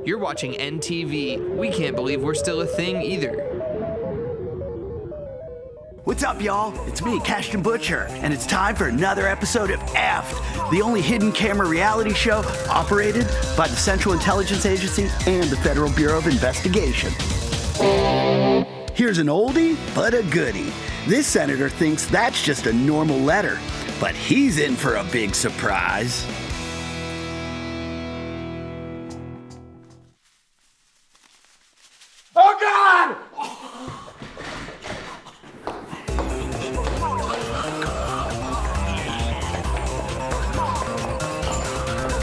You're watching NTV. We can't believe we're still a thing either. What's up, y'all? It's me, Ashton Butcher, and it's time for another episode of Effed, the only hidden camera reality show operated by the Central Intelligence Agency and the Federal Bureau of Investigation. Here's an oldie, but a goodie. This senator thinks that's just a normal letter, but he's in for a big surprise. Oh, God!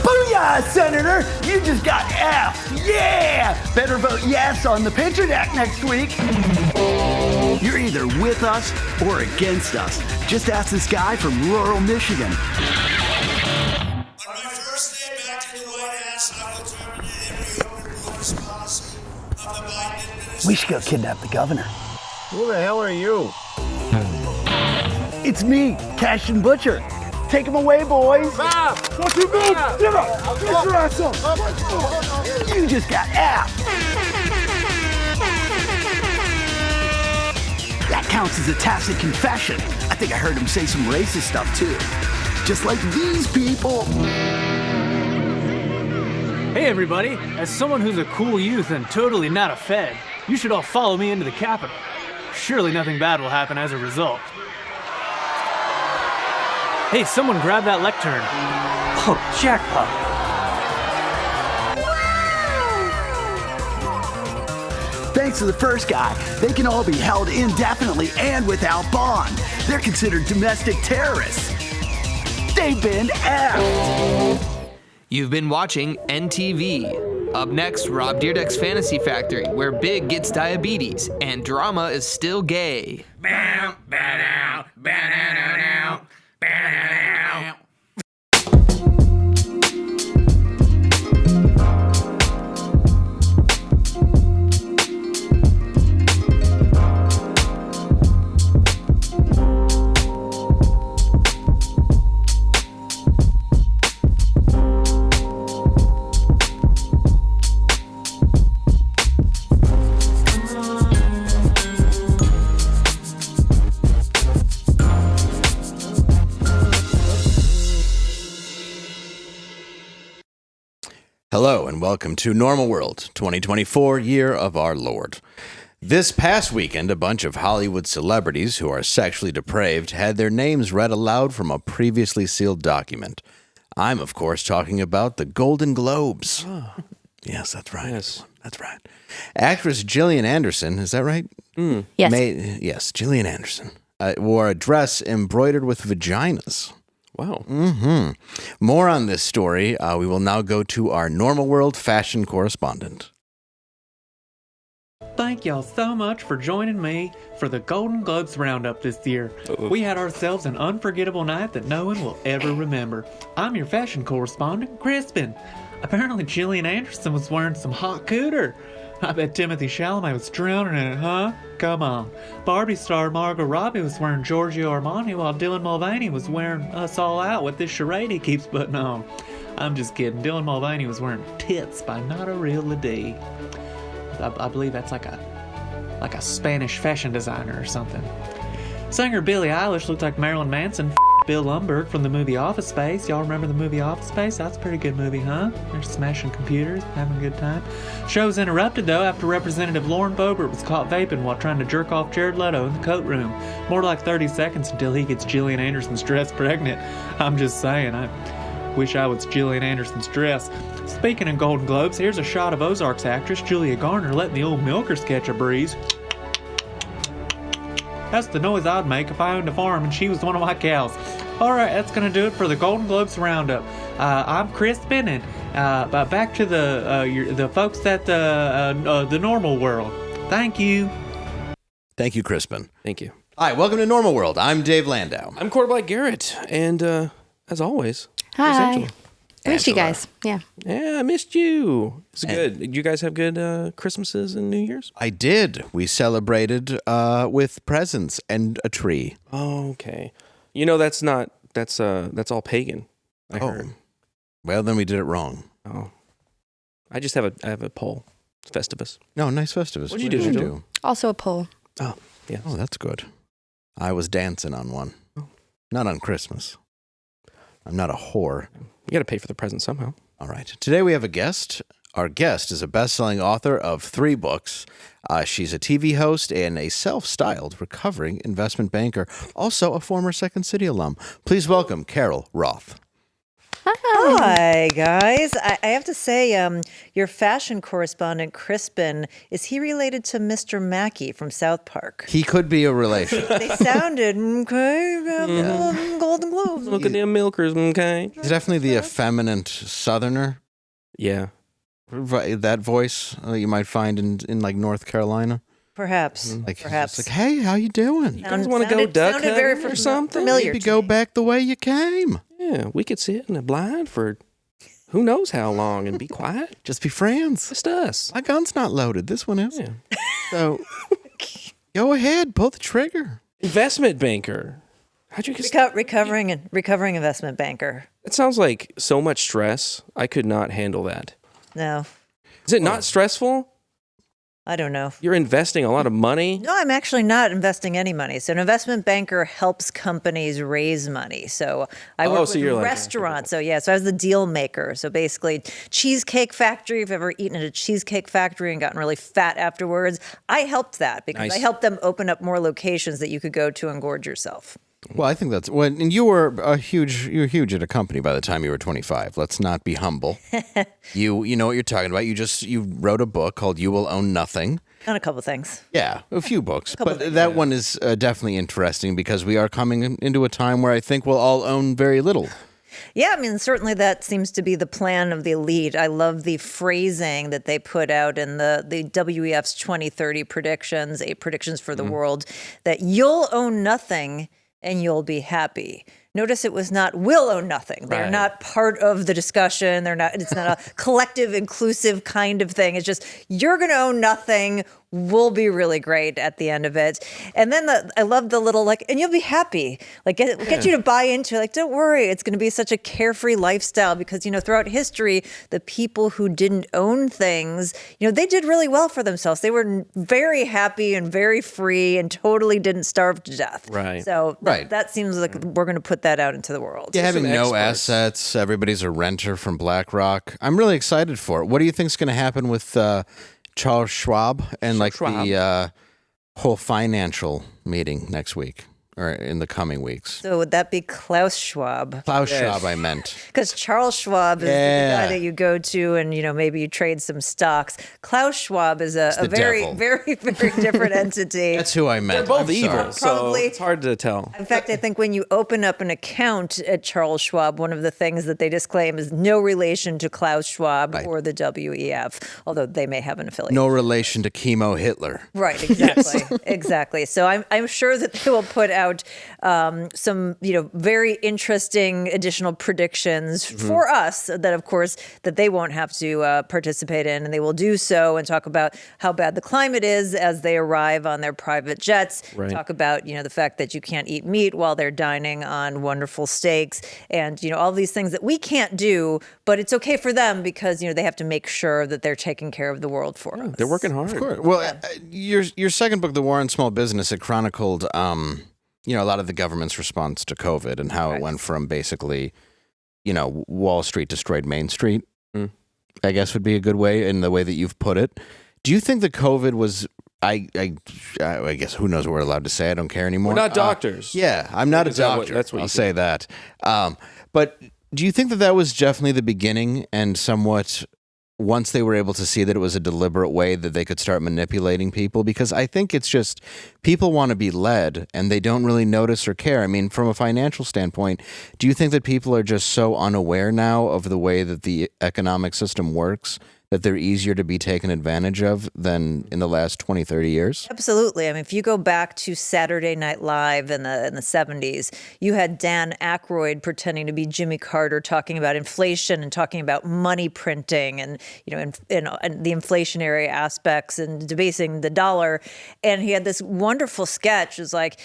Booyah, Senator! You just got F'd! Yeah! Better vote yes on the picture deck next week. You're either with us or against us. Just ask this guy from rural Michigan. On my first day back in the White House, I will terminate every open borders policy of the Biden administration. We should go kidnap the governor. Who the hell are you? It's me, Ashton Butcher. Take him away, boys. What you mean? Get your ass up. You just got F'd. That counts as a tacit confession. I think I heard him say some racist stuff, too. Just like these people. Hey everybody, as someone who's a cool youth and totally not a Fed, you should all follow me into the Capitol. Surely nothing bad will happen as a result. Hey, someone grab that lectern. Oh, jackpot. Thanks to the first guy, they can all be held indefinitely and without bond. They're considered domestic terrorists. They've been F'd. You've been watching NTV. Up next, Rob Dyrdek's Fantasy Factory, where Big gets diabetes and drama is still gay. Bow, bow, bow, bow, bow, bow. Hello and welcome to Normal World 2024, year of our Lord. This past weekend, a bunch of Hollywood celebrities who are sexually depraved had their names read aloud from a previously sealed document. I'm, of course, talking about the Golden Globes. Oh. Yes, that's right. Yes. That's right. Actress Gillian Anderson, is that right? Mm. Yes. Yes, Gillian Anderson wore a dress embroidered with vaginas. Wow. Mm-hmm. More on this story. We will now go to our Normal World fashion correspondent. Thank y'all so much for joining me for the Golden Globes Roundup this year. We had ourselves an unforgettable night that no one will ever remember. I'm your fashion correspondent, Crispin. Apparently Gillian Anderson was wearing some hot cooter. I bet Timothy Chalamet was drowning in it, huh? Come on. Barbie star Margot Robbie was wearing Giorgio Armani while Dylan Mulvaney was wearing us all out with this charade he keeps putting on. I'm just kidding. Dylan Mulvaney was wearing Tits by Not a Real Lady. I believe that's like a Spanish fashion designer or something. Singer Billie Eilish looked like Marilyn Manson Bill Lumbergh from the movie Office Space. Y'all remember the movie Office Space? That's a pretty good movie, huh? They're smashing computers, having a good time. Show was interrupted, though, after Representative Lauren Boebert was caught vaping while trying to jerk off Jared Leto in the coat room. More like 30 seconds until he gets Gillian Anderson's dress pregnant. I'm just saying, I wish I was Gillian Anderson's dress. Speaking of Golden Globes, here's a shot of Ozark's actress Julia Garner letting the old milkers catch a breeze. That's the noise I'd make if I owned a farm and she was one of my cows. Alright, that's going to do it for the Golden Globes Roundup. I'm Crispin, and back to the folks at the Normal World. Thank you. Thank you, Crispin. Thank you. Hi, welcome to Normal World. I'm Dave Landau. I'm Quarterback Garrett, and as always, Hi. I missed you guys. Yeah. Yeah, I missed you. It's good. Did you guys have good Christmases and New Year's? I did. We celebrated with presents and a tree. Oh, okay. You know, that's all pagan. I heard. Well, then we did it wrong. Oh. I just have a poll. Festivus. No, nice Festivus. What'd you do? Also a poll. Oh, yeah. Oh, that's good. I was dancing on one. Not on Christmas. I'm not a whore. You got to pay for the present somehow. All right. Today we have a guest. Our guest is a best-selling author of 3 books. She's a TV host and a self-styled recovering investment banker, also a former Second City alum. Please welcome Carol Roth. Hi, guys. I have to say, your fashion correspondent, Crispin, is he related to Mr. Mackey from South Park? He could be a relation. They sounded, okay, Golden Globes. Look at them milkers, okay? He's definitely the effeminate Southerner. Yeah. That voice you might find in like North Carolina. Perhaps. Like, Perhaps. It's like, hey, how you doing? You guys want to go duck sounded very hunting or something? familiar. Maybe to go me. back the way you came. Yeah, we could sit in a blind for who knows how long and be quiet. Just be friends. Just us. My gun's not loaded. This one is. Yeah. So go ahead, pull the trigger. Investment banker. How'd you get Recovering investment banker. It sounds like so much stress. I could not handle that. No, Is it not stressful? I don't know. You're investing a lot of money. No, I'm actually not investing any money. So an investment banker helps companies raise money. So I work with you're like- restaurants. So I was the deal maker. So basically, Cheesecake Factory, if you've ever eaten at a Cheesecake Factory and gotten really fat afterwards, I helped that because Nice. I helped them open up more locations that you could go to and gorge yourself. Well, I think that's when and you were huge at a company by the time you were 25. Let's not be humble. You know what you're talking about. You wrote a book called You Will Own Nothing. Done a couple of things. Yeah, a few books. But that one is definitely interesting because we are coming into a time where I think we'll all own very little. Yeah, I mean, certainly that seems to be the plan of the elite. I love the phrasing that they put out in the WEF's 2030 predictions, 8 predictions for the world, that you'll own nothing and you'll be happy. Notice it was not will own nothing. They're Right. not part of the discussion. It's not a collective, inclusive kind of thing. It's just, you're going to own nothing. We'll be really great at the end of it. And then I love the little, and you'll be happy. Get you to buy into, don't worry. It's going to be such a carefree lifestyle because, throughout history, the people who didn't own things, they did really well for themselves. They were very happy and very free and totally didn't starve to death. Right. So Right. that seems like we're going to put that out into the world. Yeah, having some no experts. assets, everybody's a renter from BlackRock. I'm really excited for it. What do you think's going to happen with Charles Schwab and the whole financial meeting next week or in the coming weeks? So would that be Klaus Schwab? Klaus Schwab, I meant. Because Charles Schwab is the Yeah. guy that you go to and, maybe you trade some stocks. Klaus Schwab is a the very, devil. very, very different entity. That's who I meant. They're both I'm sorry. evil, so Probably- it's hard to tell. In fact, I think when you open up an account at Charles Schwab, one of the things that they disclaim is no relation to Klaus Schwab Right. or the WEF, although they may have an affiliate. No relation to chemo Hitler. Right, exactly, exactly. So I'm sure that they will put out some very interesting additional predictions for us that, of course, that they won't have to participate in, and they will do so and talk about how bad the climate is as they arrive on their private jets. Right. Talk about the fact that you can't eat meat while they're dining on wonderful steaks, and all these things that we can't do, but it's okay for them because they have to make sure that they're taking care of the world for us. They're working hard. Of course. Well, your second book, The War on Small Business, it chronicled, a lot of the government's response to COVID and how it went from basically, Wall Street destroyed Main Street, I guess would be a good way in the way that you've put it. Do you think that COVID was, I guess, who knows what we're allowed to say? I don't care anymore. We're not doctors. Yeah, I'm not a Is that what- doctor. that's what you I'll think? say that. But do you think that was definitely the beginning and somewhat once they were able to see that it was a deliberate way that they could start manipulating people? Because I think it's just people want to be led and they don't really notice or care. I mean, from a financial standpoint, do you think that people are just so unaware now of the way that the economic system works that they're easier to be taken advantage of than in the last 20, 30 years? Absolutely. I mean, if you go back to Saturday Night Live in the 70s, you had Dan Aykroyd pretending to be Jimmy Carter talking about inflation and talking about money printing and, and the inflationary aspects and debasing the dollar. And he had this wonderful sketch. It's like,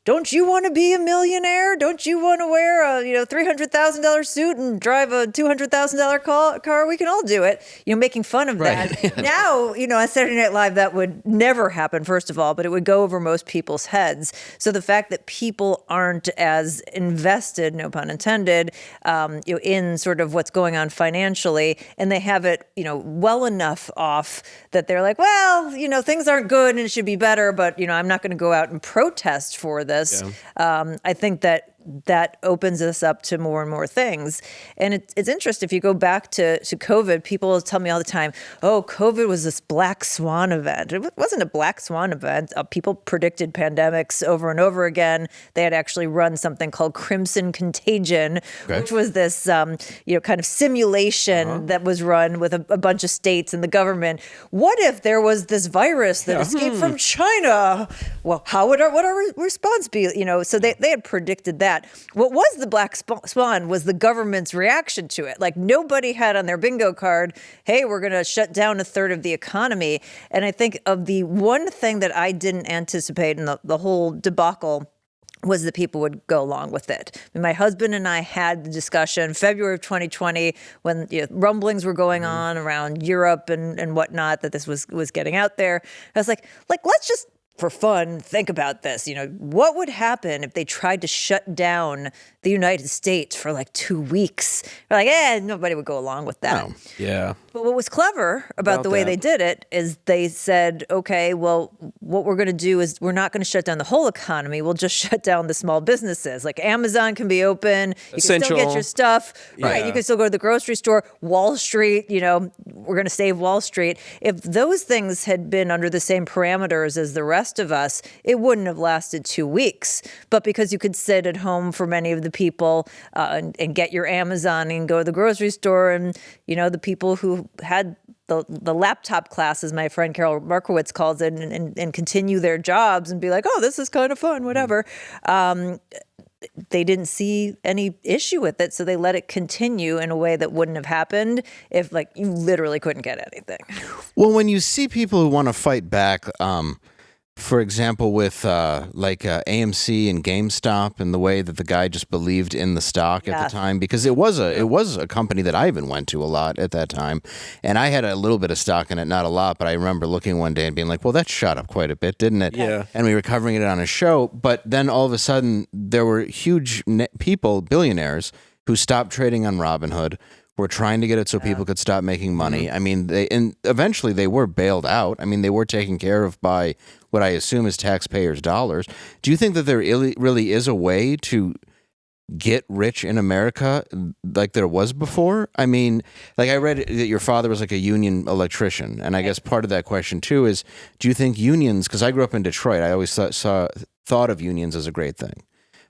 don't you want to be a millionaire? Don't you want to wear a $300,000 suit and drive a $200,000 car? We can all do it. Making fun of that. Now, on Saturday Night Live, that would never happen, first of all, but it would go over most people's heads. So the fact that people aren't as invested, no pun intended, in sort of what's going on financially, and they have it, well enough off that they're like, well, things aren't good and it should be better, but, I'm not going to go out and protest for this. I think that opens us up to more and more things. And it's interesting. If you go back to COVID, people will tell me all the time, oh, COVID was this black swan event. It wasn't a black swan event. People predicted pandemics over and over again. They had actually run something called Crimson Contagion, which was this, kind of simulation that was run with a bunch of states and the government. What if there was this virus that escaped from China? Well, would our response be? So they had predicted that. What was the black swan was the government's reaction to it. Like nobody had on their bingo card, hey, we're going to shut down a third of the economy. And I think of the one thing that I didn't anticipate in the whole debacle was that people would go along with it. My husband and I had the discussion February of 2020 when rumblings were going on around Europe and whatnot, that this was getting out there. I was like, let's just, for fun, think about this. What would happen if they tried to shut down the United States for like 2 weeks? We're like, nobody would go along with that. No. Yeah. But what was clever about the way they did it is they said, okay, well, what we're going to do is we're not going to shut down the whole economy. We'll just shut down the small businesses. Like Amazon can be open. You can still get your stuff. Right. You can still go to the grocery store. Wall Street, we're going to save Wall Street. If those things had been under the same parameters as the rest of us, it wouldn't have lasted 2 weeks. But because you could sit at home for many of the people and get your Amazon and go to the grocery store, and, the people who had the laptop class, as my friend Carol Markowitz calls it, and continue their jobs and be like, oh, this is kind of fun, whatever. They didn't see any issue with it, so they let it continue in a way that wouldn't have happened if, you literally couldn't get anything. Well, when you see people who want to fight back, for example, with AMC and GameStop, and the way that the guy just believed in the stock at the time, because it was a company that I even went to a lot at that time, and I had a little bit of stock in it, not a lot, but I remember looking one day and being like, well, that shot up quite a bit, didn't it? Yeah. And we were covering it on a show, but then all of a sudden there were huge people, billionaires, who stopped trading on Robinhood. Were trying to get it so people could stop making money. I mean, and eventually they were bailed out. I mean, they were taken care of by what I assume is taxpayers' dollars. Do you think that there really is a way to get rich in America like there was before? I mean, I read that your father was a union electrician, and I guess part of that question too is, do you think unions? Because I grew up in Detroit, I always thought of unions as a great thing,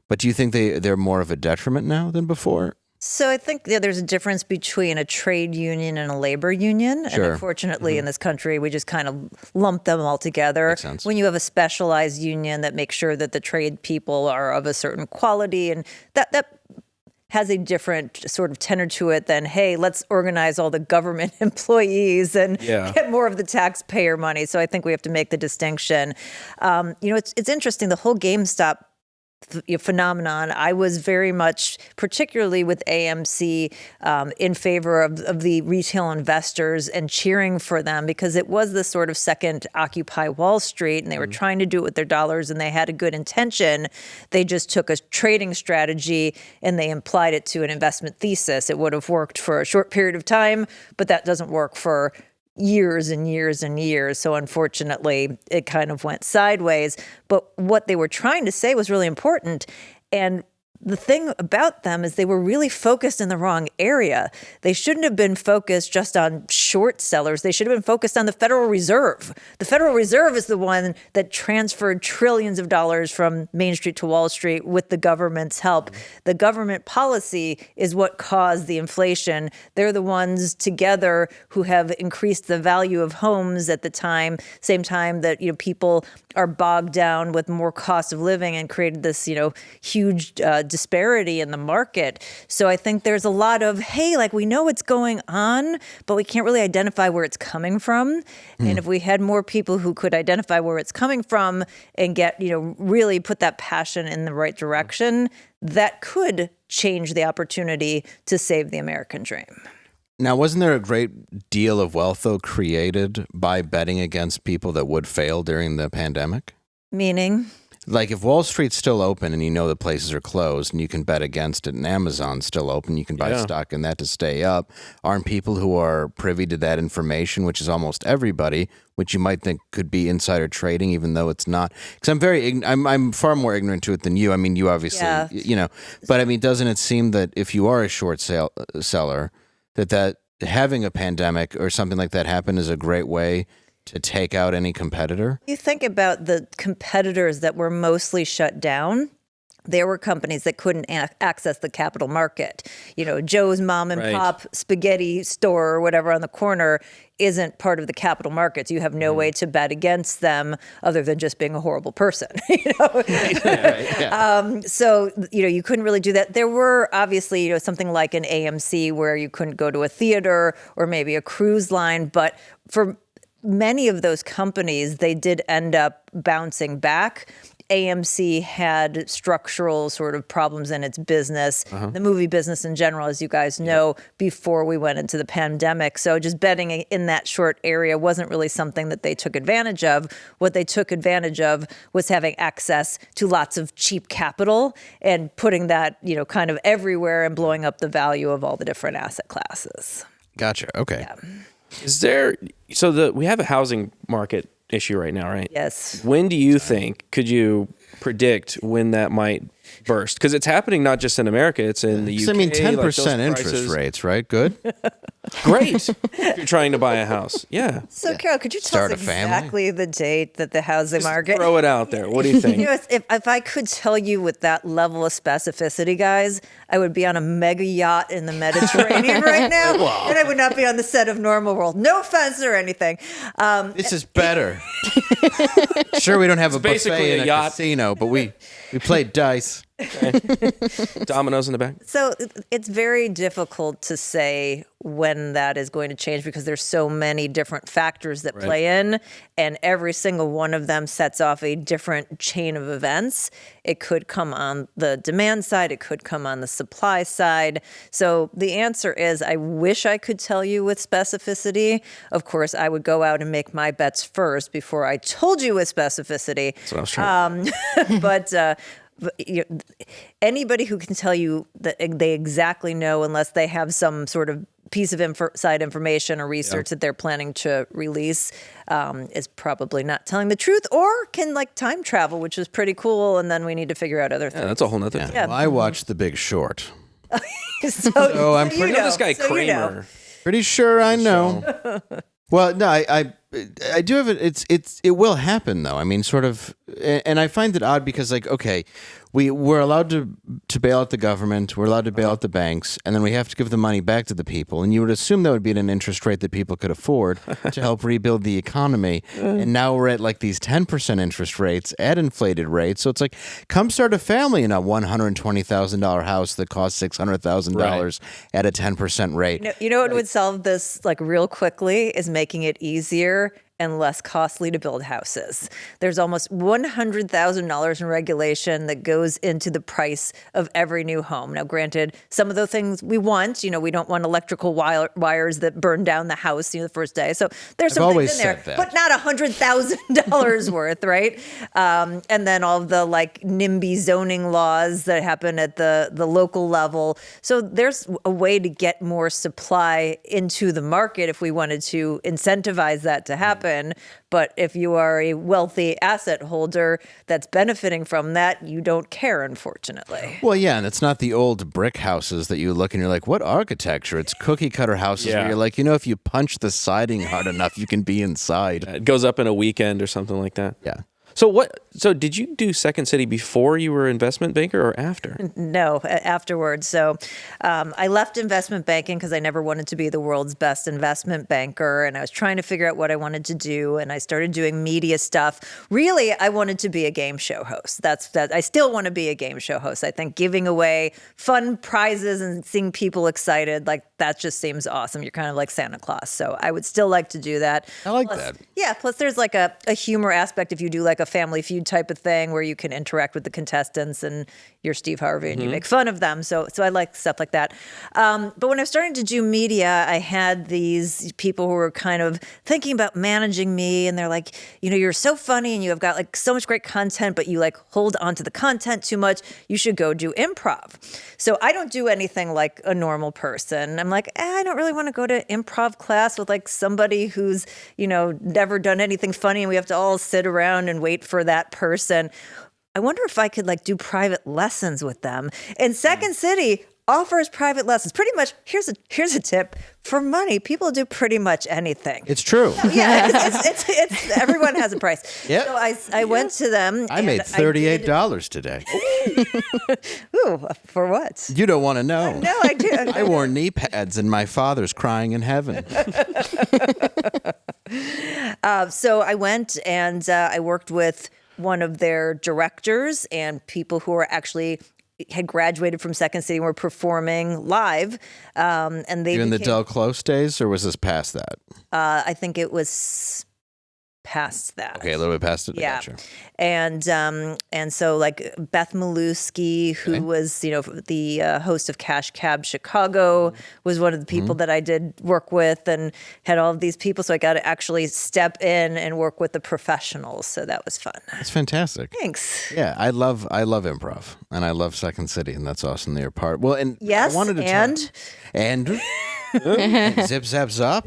but do you think they're more of a detriment now than before? So I think there's a difference between a trade union and a labor union. Sure. And unfortunately, in this country, we just kind of lump them all together. Makes sense. When you have a specialized union that makes sure that the trade people are of a certain quality, and that has a different sort of tenor to it than, hey, let's organize all the government employees and get more of the taxpayer money. So I think we have to make the distinction. It's interesting, the whole GameStop phenomenon. I was very much, particularly with AMC, in favor of the retail investors and cheering for them, because it was the sort of second Occupy Wall Street, and they were trying to do it with their dollars, and they had a good intention. They just took a trading strategy and they applied it to an investment thesis. It would have worked for a short period of time, but that doesn't work for years and years and years. So unfortunately, it kind of went sideways. But what they were trying to say was really important. And the thing about them is they were really focused in the wrong area. They shouldn't have been focused just on short sellers. They should have been focused on the Federal Reserve. The Federal Reserve is the one that transferred trillions of dollars from Main Street to Wall Street with the government's help. The government policy is what caused the inflation. They're the ones together who have increased the value of homes at the same time that people are bogged down with more cost of living and created this huge disparity in the market. So I think there's a lot of, hey, we know what's going on, but we can't really really identify where it's coming from. And if we had more people who could identify where it's coming from and get, really put that passion in the right direction, that could change the opportunity to save the American dream. Now, wasn't there a great deal of wealth, though, created by betting against people that would fail during the pandemic? Meaning? Like if Wall Street's still open and the places are closed and you can bet against it and Amazon's still open, you can buy stock in that to stay up. Aren't people who are privy to that information, which is almost everybody, which you might think could be insider trading, even though it's not? Because I'm far more ignorant to it than you. I mean, you obviously, but I mean, doesn't it seem that if you are a short seller, that having a pandemic or something like that happen is a great way to take out any competitor? You think about the competitors that were mostly shut down. There were companies that couldn't access the capital market. Joe's mom and pop spaghetti store or whatever on the corner isn't part of the capital markets. You have no way to bet against them other than just being a horrible person. So, you couldn't really do that. There were obviously, something like an AMC where you couldn't go to a theater or maybe a cruise line. But for many of those companies, they did end up bouncing back. AMC had structural sort of problems in its business, the movie business in general, as you guys know, before we went into the pandemic. So just betting in that short area wasn't really something that they took advantage of. What they took advantage of was having access to lots of cheap capital and putting that, kind of everywhere and blowing up the value of all the different asset classes. Gotcha. Okay. Yeah. Is there, we have a housing market issue right now, right? Yes. When do you think, could you predict when that might burst? Because it's happening not just in America, it's in the UK. I mean, 10% like interest rates, right? Good. Great. If you're trying to buy a house. Yeah. So, Carol, could you tell us exactly the date that the housing market... Throw it out there. What do you think? If I could tell you with that level of specificity, guys, I would be on a mega yacht in the Mediterranean right now, and I would not be on the set of Normal World. No offense or anything. This is better. Sure, we don't have a buffet in a casino, but we played dice. Dominoes in the back. So it's very difficult to say when that is going to change because there's so many different factors that play in, and every single one of them sets off a different chain of events. It could come on the demand side. It could come on the supply side. So the answer is, I wish I could tell you with specificity. Of course, I would go out and make my bets first before I told you with specificity. That's what I was trying. But anybody who can tell you that they exactly know, unless they have some sort of piece of inside information or research that they're planning to release, is probably not telling the truth, or can time travel, which is pretty cool. And then we need to figure out other things. Yeah, that's a whole nother thing. Yeah. Well, I watched The Big Short. so I'm pretty this guy Kramer. Pretty sure I know. Well, no, I do have it. It will happen though. I mean, sort of, and I find it odd because, we're allowed to bail out the government, we're allowed to bail out the banks, and then we have to give the money back to the people. And you would assume that would be at an interest rate that people could afford to help rebuild the economy. And now we're at these 10% interest rates at inflated rates. So it's come start a family in a $120,000 house that costs $600,000 at a 10% rate. You know what would solve this real quickly is making it easier and less costly to build houses. There's almost $100,000 in regulation that goes into the price of every new home. Now, granted, some of the things we want, we don't want electrical wires that burn down the house the first day. So there's some things in there, but not $100,000 worth, right? And then all of the NIMBY zoning laws that happen at the local level. So there's a way to get more supply into the market if we wanted to incentivize that to happen. But if you are a wealthy asset holder that's benefiting from that, you don't care, unfortunately. Well, yeah, and it's not the old brick houses that you look and you're like, what architecture? It's cookie cutter houses where you're like, if you punch the siding hard enough, you can be inside. It goes up in a weekend or something like that. Yeah. So did you do Second City before you were investment banker or after? No, afterwards. So I left investment banking because I never wanted to be the world's best investment banker. And I was trying to figure out what I wanted to do. And I started doing media stuff. Really, I wanted to be a game show host. I still want to be a game show host. I think giving away fun prizes and seeing people excited, like that just seems awesome. You're kind of like Santa Claus. So I would still like to do that. I like that. Yeah. Plus there's like a humor aspect if you do like a Family Feud type of thing where you can interact with the contestants and you're Steve Harvey and you make fun of them. So I like stuff like that. But when I was starting to do media, I had these people who were kind of thinking about managing me, and they're like, you're so funny and you have got like so much great content, but you like hold onto the content too much. You should go do improv. So I don't do anything like a normal person. I'm like, I don't really want to go to improv class with like somebody who's, never done anything funny and we have to all sit around and wait for that person. I wonder if I could like do private lessons with them. And Second City offers private lessons. Pretty much, here's a tip. For money, people do pretty much anything. It's true. Yeah, it's everyone has a price. Yep. So I went to them. I made $38 today. Ooh, for what? You don't want to know. No, I do. I wore knee pads and my father's crying in heaven. So I went and I worked with one of their directors and people who are actually had graduated from Second City and were performing live. And they You in the Del Close days, or was this past that? I think it was past that. Okay, a little bit past it. I Yeah. gotcha. And so like Beth Malusky, who was, the host of Cash Cab Chicago, was one of the people that I did work with and had all of these people. So I got to actually step in and work with the professionals. So that was fun. That's fantastic. Thanks. Yeah, I love improv, and I love Second City, and that's awesome that you're part. Well, and Yes, I wanted to and? and zip zap zop.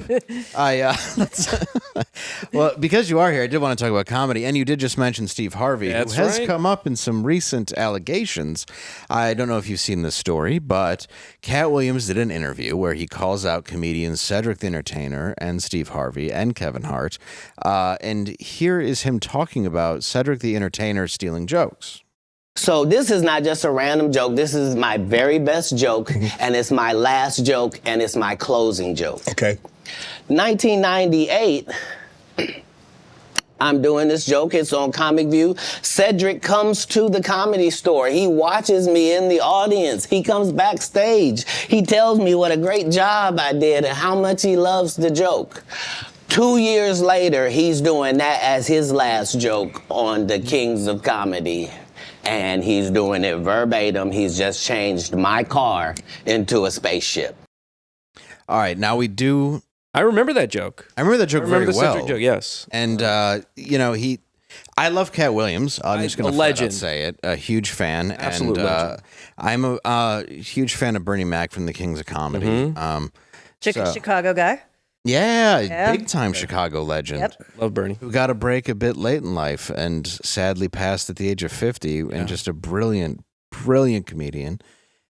Well, because you are here, I did want to talk about comedy, and you did just mention Steve Harvey, That's who has right. come up in some recent allegations. I don't know if you've seen this story, but Katt Williams did an interview where he calls out comedians Cedric the Entertainer and Steve Harvey and Kevin Hart, and here is him talking about Cedric the Entertainer stealing jokes. So this is not just a random joke. This is my very best joke, and it's my last joke, and it's my closing joke. Okay. 1998, I'm doing this joke. It's on Comic View. Cedric comes to the Comedy Store. He watches me in the audience. He comes backstage. He tells me what a great job I did and how much he loves the joke. 2 years later, he's doing that as his last joke on the Kings of Comedy. And he's doing it verbatim. He's just changed my car into a spaceship. All right, now we do. I remember that joke. I remember that joke very the well. Cedric joke, yes. And I love Katt Williams. I'm just going to say it. A huge fan. Absolute and legend. I'm a huge fan of Bernie Mac from the Kings of Comedy. Chicago guy. Yeah, big time Chicago legend. Yep. Love Bernie. Who got a break a bit late in life and sadly passed at the age of 50, and just a brilliant comedian.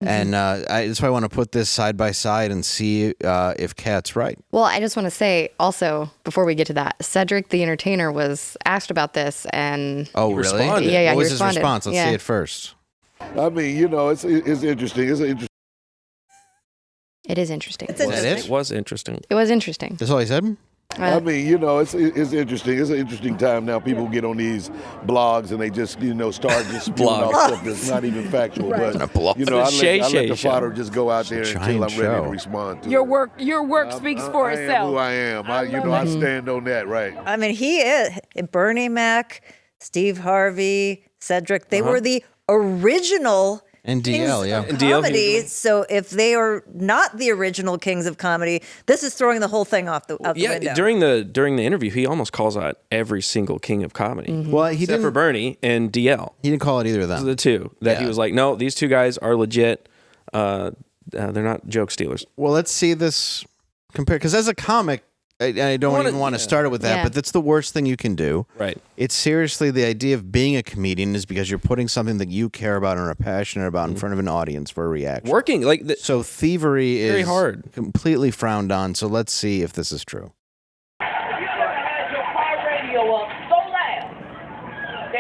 And that's why I want to put this side by side and see if Katt's right. Well, I just want to say also, before we get to that, Cedric the Entertainer was asked about this and... Oh, really? responded. Yeah, What he was his responded. response? Let's Yeah. see it first. I mean, it's interesting. It's interesting. It is interesting. It's interesting. It was interesting. It was interesting. That's all he said? I mean, it's interesting. It's an interesting time now. People get on these blogs and they just, start just spewing out stuff that's not even factual. But, I let the fodder just go out there until I'm ready to respond to it. Your work speaks for I itself. am who I am. I stand on that, right? I mean, he is. Bernie Mac, Steve Harvey, Cedric, they were the original And DL, Kings yeah. of And DL, comedy. So if they are not the original Kings of Comedy, this is throwing the whole thing out the window. During the interview, he almost calls out every single King of Comedy. Well, he Except didn't for Bernie and DL. He didn't call it either of Those are them. the two that he Yeah. was like, no, these two guys are legit. They're not joke stealers. Well, let's see this compare, because as a comic, I don't even want to start it with that, Yeah. but that's the worst thing you can do. Right. It's seriously the idea of being a comedian is because you're putting something that you care about and are passionate about in front of an audience for a reaction. Working like So thievery is very hard. completely frowned on. So let's see if this is true. You ever had your car radio up so loud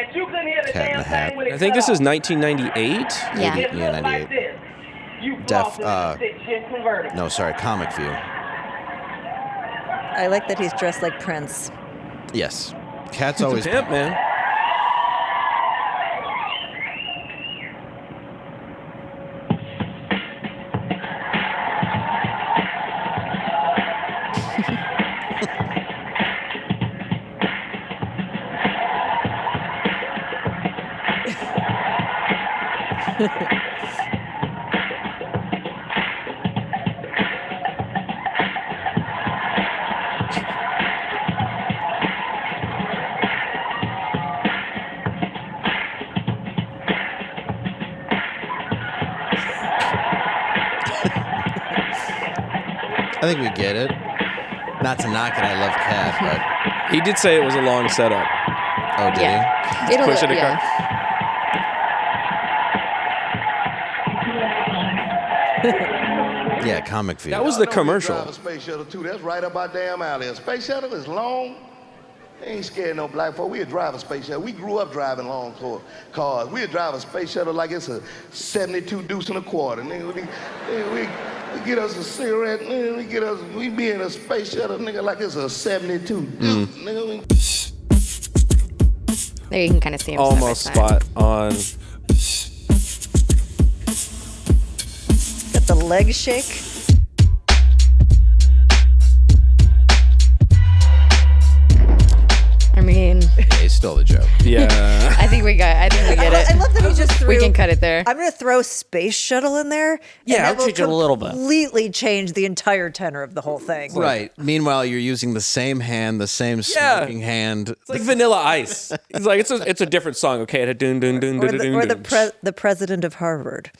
Cat in the Hat. I think this is 1998. Yeah. Yeah, 98. No, sorry, Comic View. I like that he's dressed like Prince. Yes. Cat's always pimp, man. I think we get it. Not to knock it, I love Cat, but he did say it was a long setup. Oh, did he? It'll, Push it across. Yeah, Comic View. That was the commercial. Drive a space shuttle too. That's right up our damn alley. A space shuttle is long. They ain't scared no black folk. We'd drive a space shuttle. We grew up driving long cars. We'd drive a space shuttle like it's a 72 deuce and a quarter. Nigga, we get us a cigarette. Nigga, we be in a space shuttle, nigga, like it's a 72 deuce. Nigga, There you can kind of see him. Almost side by side. spot on. Got the leg shake. I mean, He stole the joke. Yeah. I think we get it. I love that he just threw. We can cut it there. I'm gonna throw space shuttle in there. Yeah, and I'll change it a little bit. Completely change the entire tenor of the whole thing. Right. Meanwhile, you're using the same hand, the same smoking hand. It's like Vanilla Ice. He's like, it's a different song. Okay, it had dun dun dun Or dun dun. or dun. the president of Harvard.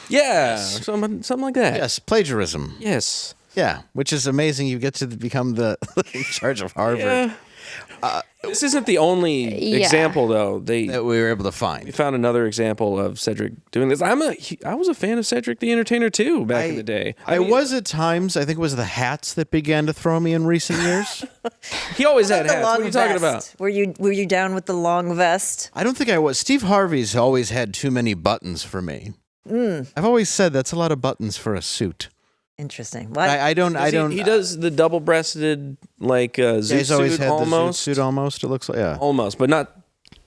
Yeah, something like that. Yes, plagiarism. Yes. Yeah, which is amazing. You get to become the in charge of Harvard. Yeah. This isn't the only example, though. That we were able to find. We found another example of Cedric doing this. I was a fan of Cedric the Entertainer too back in the day. I was at times. I think it was the hats that began to throw me in recent years. He always had The hats. long What are you talking vest. about? Were you down with the long vest? I don't think I was. Steve Harvey's always had too many buttons for me. I've always said that's a lot of buttons for a suit. Interesting. What? I don't. He does the double-breasted like zoot he's always suit had almost. the zoot suit almost. It looks like almost, but not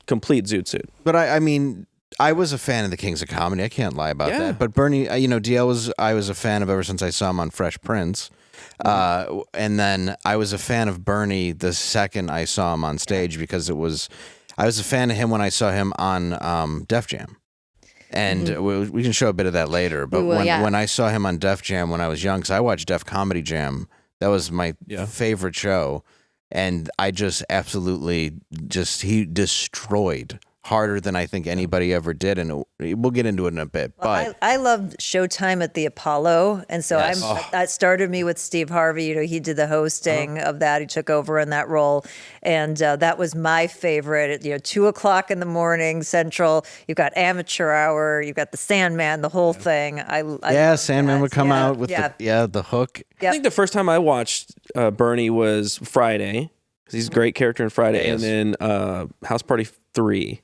complete zoot suit. But I mean, I was a fan of the Kings of Comedy. I can't lie about that. But Bernie, DL I was a fan of ever since I saw him on Fresh Prince. And then I was a fan of Bernie the second I saw him on stage because I was a fan of him when I saw him on Def Jam. And we can show a bit of that later. But when I saw him on Def Jam when I was young, because I watched Def Comedy Jam, that was my favorite show. And I just absolutely he destroyed harder than I think anybody ever did. And we'll get into it in a bit. But I loved Showtime at the Apollo. And so that started me with Steve Harvey. He did the hosting of that. He took over in that role. And that was my favorite. 2:00 in the morning, Central. You've got Amateur Hour. You've got the Sandman, the whole thing. Sandman would come out with the hook. I think the first time I watched Bernie was Friday. Because he's a great character in Friday. And then House Party 3.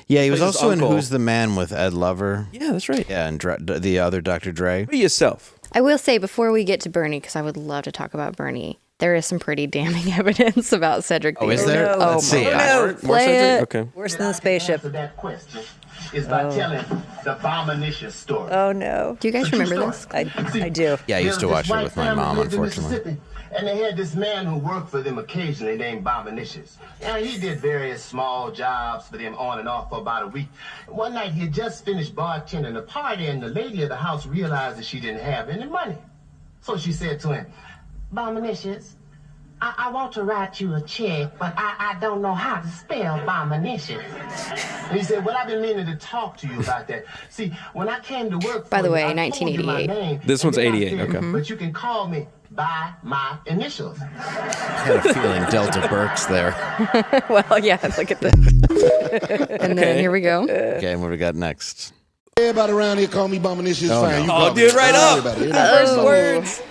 Yeah, he was Like his also in uncle. Who's the Man with Ed Lover. Yeah, that's right. Yeah, and the other Dr. Dre. Be yourself. I will say before we get to Bernie, because I would love to talk about Bernie, there is some pretty damning evidence about Cedric. Oh, is there? No. Let's see. No. More Cedric? Okay. Worse than the spaceship. That question is by telling the Bominicious story. Oh, no. Do you guys remember this? I do. Yeah, I used to watch it with my mom, unfortunately. And they had this man who worked for them occasionally named Bominicious. And he did various small jobs for them on and off for about a week. One night he had just finished bartending a party and the lady of the house realized that she didn't have any money. So she said to him, Bominicious, I want to write you a check, but I don't know how to spell Bominicious. And he said, well, I've been meaning to talk to you about that. See, when I came to work for By the you, way, I told you my 1988. name, This one's and then I 88, said, okay. But you can call me by my initials. I had a feeling Delta Burke's there. Well, yeah, look at this. And then here we go. Okay, what do we got next? Everybody around here call me Bominicious. Oh, Fine. no. You call Oh, me. dude, right up. Everybody. First words.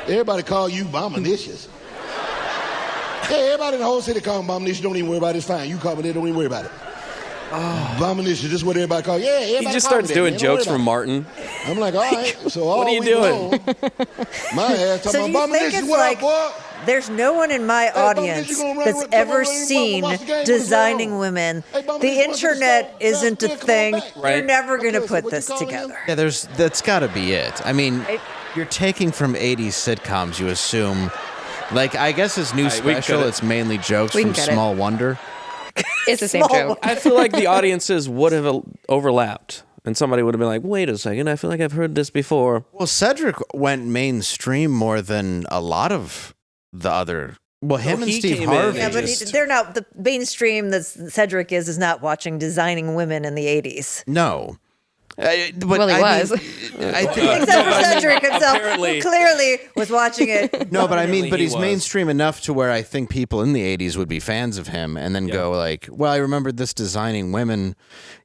Everybody call you Bominicious. Hey, everybody in the whole city call me Bominicious. Don't even worry about it. It's fine. You call me there. Don't even worry about it. Abomination. This is what everybody calls. Yeah, he just starts doing jokes from Martin. I'm like, all right. So all what are you doing? My ass talking about abomination. What up, boy? There's no one in my audience that's ever seen Designing Women. The internet isn't a thing. You're never going to put this together. Yeah, that's got to be it. I mean, you're taking from 80s sitcoms, you assume. Like, I guess his new special, it's mainly jokes from Small Wonder. It's the same joke. I feel like the audiences would have overlapped. And somebody would have been like, wait a second, I feel like I've heard this before. Well, Cedric went mainstream more than a lot of the other. Well, him and Steve Harvey. Yeah, but they're not, the mainstream that Cedric is not watching Designing Women in the 80s. No. Well, he was. Except for Cedric himself, who clearly was watching it. No, but I mean, but he's mainstream enough to where I think people in the 80s would be fans of him and then go like, well, I remembered this Designing Women,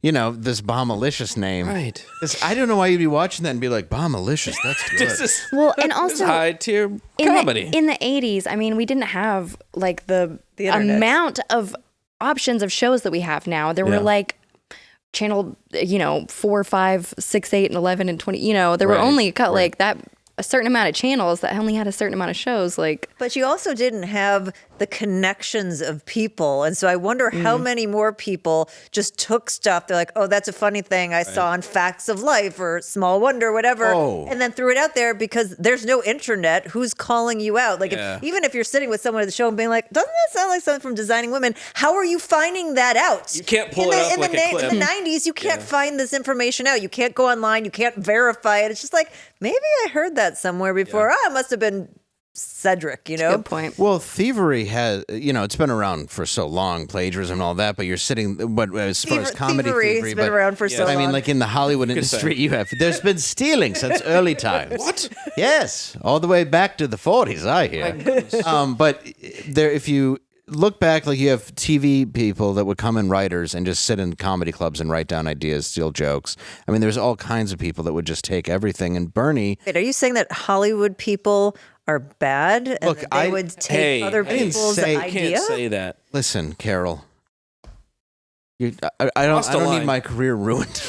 you know, this Bombalicious name. Right. I don't know why you'd be watching that and be like, Bombalicious, that's good. Well, and also high tier comedy. In the 80s, I mean, we didn't have like the amount of options of shows that we have now. There were like channel, 4, 5, 6, 8, and 11 and 20. There were only like that a certain amount of channels that only had a certain amount of shows. Like, but you also didn't have the connections of people, and so I wonder how many more people just took stuff. They're like, "Oh, that's a funny thing I saw on Facts of Life or Small Wonder, whatever," and then threw it out there because there's no internet. Who's calling you out? Like, even if you're sitting with someone at the show and being like, "Doesn't that sound like something from Designing Women?" How are you finding that out? You can't pull it up like a clip. In the 90s, you can't find this information out. You can't go online. You can't verify it. It's just like, maybe I heard that somewhere before. It must have been Cedric, Good point. Well, thievery has, it's been around for so long, plagiarism and all that, but you're sitting, but as far as comedy thievery, been around for so long. I mean, like in the Hollywood industry, there's been stealing since early times. What? Yes, all the way back to the 40s, I hear. But if you look back, like you have TV people that would come in, writers, and just sit in comedy clubs and write down ideas, steal jokes. I mean, there's all kinds of people that would just take everything. And Bernie... Wait, are you saying that Hollywood people are bad and look, that they would take other people's ideas? I can't say that. Listen, Carol. I don't need my career ruined.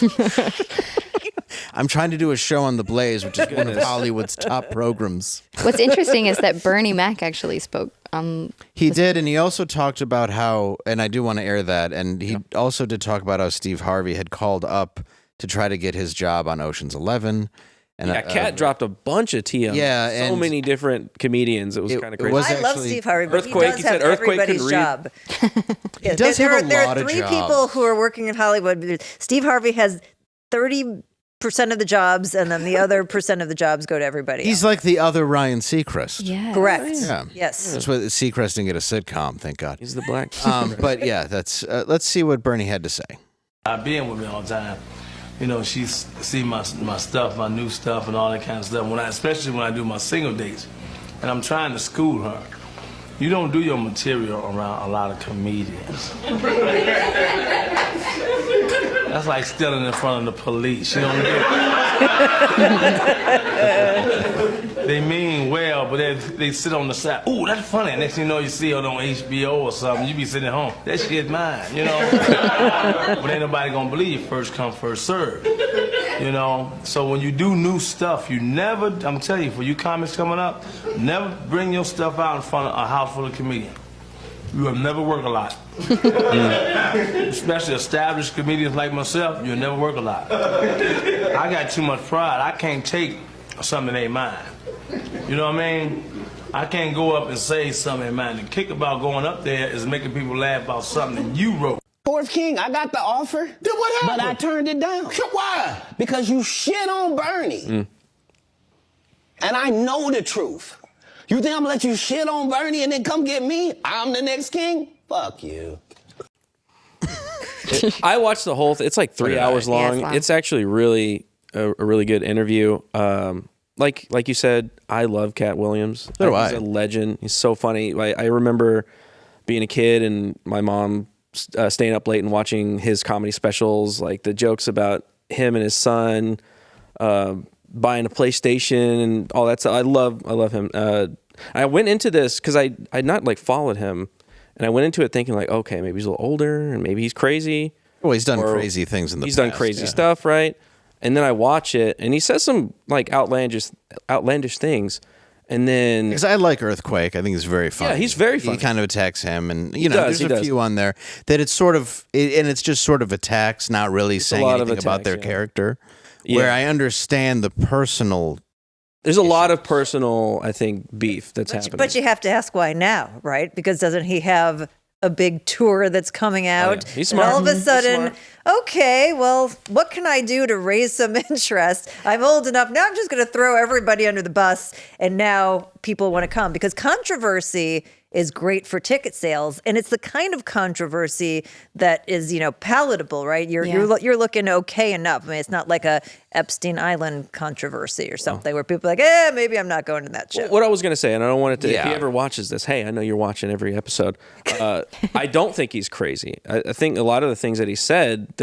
I'm trying to do a show on The Blaze, which is one of Hollywood's top programs. What's interesting is that Bernie Mac actually spoke on... He did, and he also talked about how, and I do want to air that, and he also did talk about how Steve Harvey had called up to try to get his job on Ocean's 11. And Katt dropped a bunch of TM. Yeah, so many different comedians. It was kind of crazy. I love Steve Harvey, but Earthquake, he does have everybody's job. He does have a lot of jobs. There are 3 people who are working in Hollywood. Steve Harvey has 30% of the jobs, and then the other percent of the jobs go to everybody He's else. like the other Ryan Seacrest. Yeah. Correct. Yeah. Yes. That's what Seacrest didn't get a sitcom, thank God. He's the black. But yeah, that's let's see what Bernie had to say. Being with me all the time, she see my stuff, my new stuff, and all that kind of stuff. Especially when I do my single dates, and I'm trying to school her. You don't do your material around a lot of comedians. That's like stealing in front of the police. You don't do it. They mean well, but they sit on the side. Ooh, that's funny. Next thing you know, you see it on HBO or something. You be sitting at home. That shit mine, But ain't nobody gonna believe you. First come, first serve. So when you do new stuff, you never, I'm telling you, for you comics coming up, never bring your stuff out in front of a house full of comedians. You will never work a lot. Especially established comedians like myself, you'll never work a lot. I got too much pride. I can't take something that ain't mine. You know what I mean? I can't go up and say something ain't mine. The kick about going up there is making people laugh about something that you wrote. Fourth King, I got the offer. Then what happened? But I turned it down. Why? Because you shit on Bernie. And I know the truth. You think I'm gonna let you shit on Bernie and then come get me? I'm the next king? Fuck you. I watched the whole thing. It's like 3 hours long. Yeah, it's actually really a really good interview. Like you said, I love Katt Williams. So do I. He's a legend. He's so funny. I remember being a kid and my mom staying up late and watching his comedy specials, like the jokes about him and his son buying a PlayStation and all that stuff. I love him. I went into this because I'd not like followed him, and I went into it thinking like, okay, maybe he's a little older and maybe he's crazy. Well, he's done crazy things in the past. He's done crazy stuff, right? And then I watch it, and he says some like outlandish things. And then, because I like Earthquake, I think he's very funny. Yeah, he's very funny. He kind of attacks him, and there's a few on there that it's sort of, and it's just sort of attacks, not really saying anything about their character. Where I understand the personal. There's a lot of personal, I think, beef that's happening. But you have to ask why now, right? Because doesn't he have a big tour that's coming out? Oh, yeah. He's smart. And all of a sudden, okay, well, what can I do to raise some interest? I'm old enough. Now I'm just going to throw everybody under the bus. And now people want to come because controversy is great for ticket sales. And it's the kind of controversy that is, palatable, right? You're looking okay enough. I mean, it's not like a Epstein Island controversy or something where people are like, maybe I'm not going to that show. What I was going to say, and I don't want it to, if he ever watches this, hey, I know you're watching every episode. I don't think he's crazy. I think a lot of the things that he said,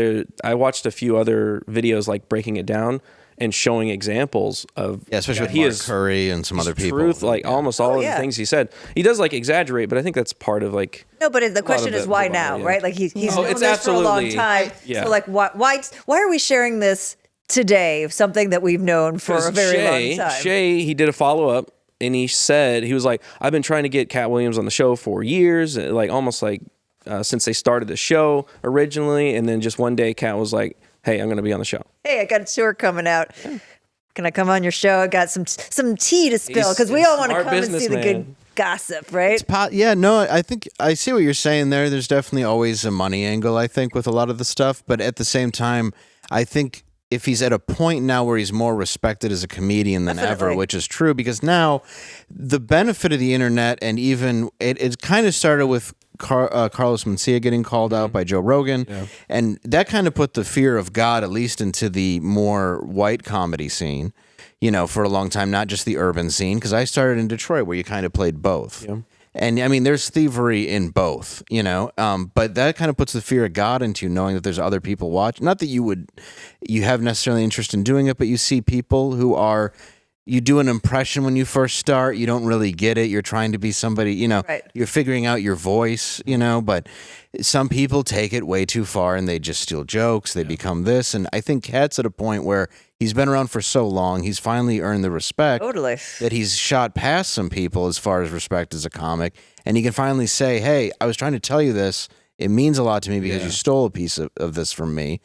I watched a few other videos like breaking it down and showing examples of especially with Mark Curry and some other people. Truth, like almost all of the things he said. He does like exaggerate, but I think that's part of like. No, but the question is why now, right? Like he's known this for a long time. So like why are we sharing this today? Something that we've known for a very long time. He did a follow up and he said he was like, I've been trying to get Katt Williams on the show for years, like almost like since they started the show originally, and then just one day Katt was like, hey, I'm going to be on the show. Hey, I got a tour coming out. Can I come on your show? I got some tea to spill because we all want to come and see the good gossip, right? I think I see what you're saying there. There's definitely always a money angle, I think, with a lot of the stuff. But at the same time, I think if he's at a point now where he's more respected as a comedian than ever, which is true, because now the benefit of the internet and even it kind of started with Carlos Mencia getting called out by Joe Rogan, and that kind of put the fear of God at least into the more white comedy scene, for a long time, not just the urban scene, because I started in Detroit where you kind of played both. And I mean, there's thievery in both, but that kind of puts the fear of God into you, knowing that there's other people watching. Not that you have necessarily interest in doing it, but you see people who are. You do an impression when you first start. You don't really get it. You're trying to be somebody, You're figuring out your voice, but some people take it way too far and they just steal jokes. They become this. And I think Katt's at a point where he's been around for so long. He's finally earned the respect that he's shot past some people as far as respect as a comic. And he can finally say, hey, I was trying to tell you this. It means a lot to me because you stole a piece of this from me.